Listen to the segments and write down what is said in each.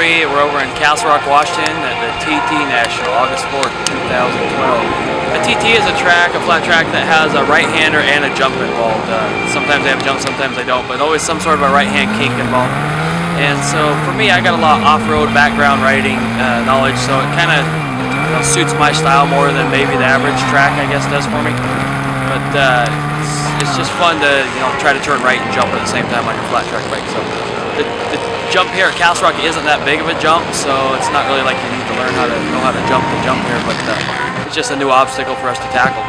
3. We're over in Castle Rock, Washington at the TT National, August 4th, 2012. A TT is a track, a flat track that has a right-hander and a jump involved. Sometimes they have jump, sometimes they don't, but always some sort of a right-hand kink involved. And so for me, I got a lot of off-road background riding knowledge, so it kind of suits my style more than maybe the average track, I guess, does for me. But it's just fun to try to turn right and jump at the same time like a flat track bike. So the jump here at Castle Rock isn't that big of a jump, so it's not really like you need to learn how to know how to jump here, but it's just a new obstacle for us to tackle.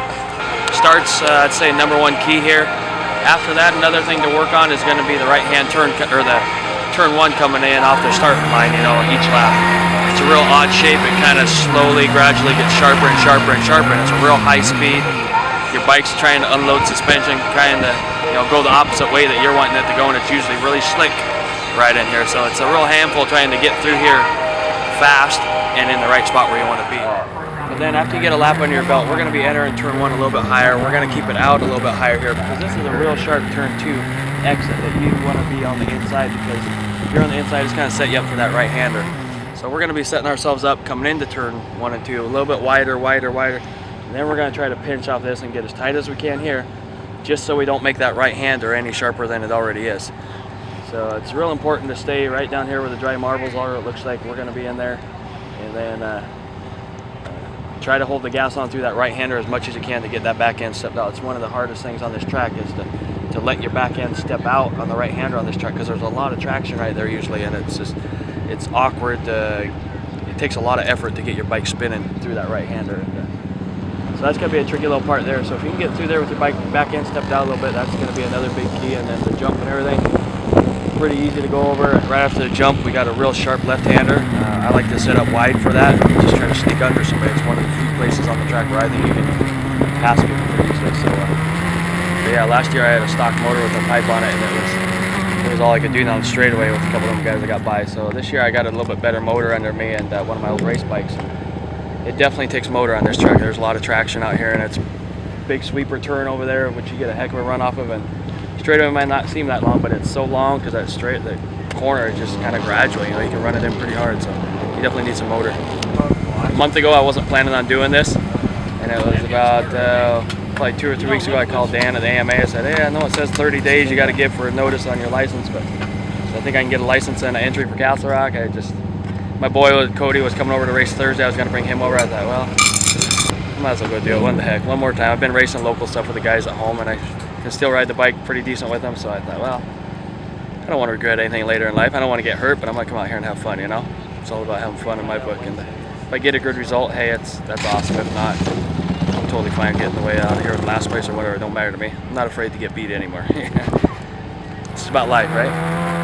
Starts, I'd say, #1 key here. After that, another thing to work on is going to be the right-hand turn, or the turn 1 coming in off the start line, each lap. It's a real odd shape. It kind of slowly, gradually gets sharper and sharper and sharper, and it's a real high speed. Your bike's trying to unload suspension, trying to go the opposite way that you're wanting it to go, and it's usually really slick right in here. So it's a real handful trying to get through here fast and in the right spot where you want to be. But then after you get a lap under your belt, we're going to be entering turn 1 a little bit higher. We're going to keep it out a little bit higher here because this is a real sharp turn 2 exit that you want to be on the inside, because if you're on the inside, it's going to set you up for that right-hander. So we're going to be setting ourselves up coming into turn 1 and 2 a little bit wider. And then we're going to try to pinch off this and get as tight as we can here, just so we don't make that right-hander any sharper than it already is. So it's real important to stay right down here where the dry marbles are. It looks like we're going to be in there. And then try to hold the gas on through that right-hander as much as you can to get that back end stepped out. It's one of the hardest things on this track is to let your back end step out on the right-hander on this track, because there's a lot of traction right there usually, and it's awkward. It takes a lot of effort to get your bike spinning through that right-hander. So that's going to be a tricky little part there. So if you can get through there with your bike back end stepped out a little bit, that's going to be another big key. And then the jump and everything, pretty easy to go over. Right after the jump, we got a real sharp left-hander. I like to set up wide for that, just try to sneak under somebody. It's one of the few places on the track where I think you can pass people pretty easily. So but yeah, last year I had a stock motor with a pipe on it, and it was all I could do down the straightaway with a couple of them guys that got by. So this year I got a little bit better motor under me, and one of my old race bikes. It definitely takes motor on this track. There's a lot of traction out here, and it's big sweeper turn over there, which you get a heck of a run off of. And straightaway might not seem that long, but it's so long because the corner is just kind of gradual. You can run it in pretty hard, so you definitely need some motor. A month ago, I wasn't planning on doing this, and it was about probably 2 or 3 weeks ago. I called Dan at the AMA. I said, "Hey, I know it says 30 days you got to give for a notice on your license, but so I think I can get a license and an entry for Castle Rock." My boy Cody was coming over to race Thursday. I was going to bring him over. I thought, well, I might as well go do it. What the heck? One more time. I've been racing local stuff with the guys at home, and I can still ride the bike pretty decent with them. So I thought, well, I don't want to regret anything later in life. I don't want to get hurt, but I'm going to come out here and have fun, It's all about having fun in my book. And if I get a good result, hey, that's awesome. If not, I'm totally fine getting the way out of here in last place or whatever. It don't matter to me. I'm not afraid to get beat anymore. It's about life, right?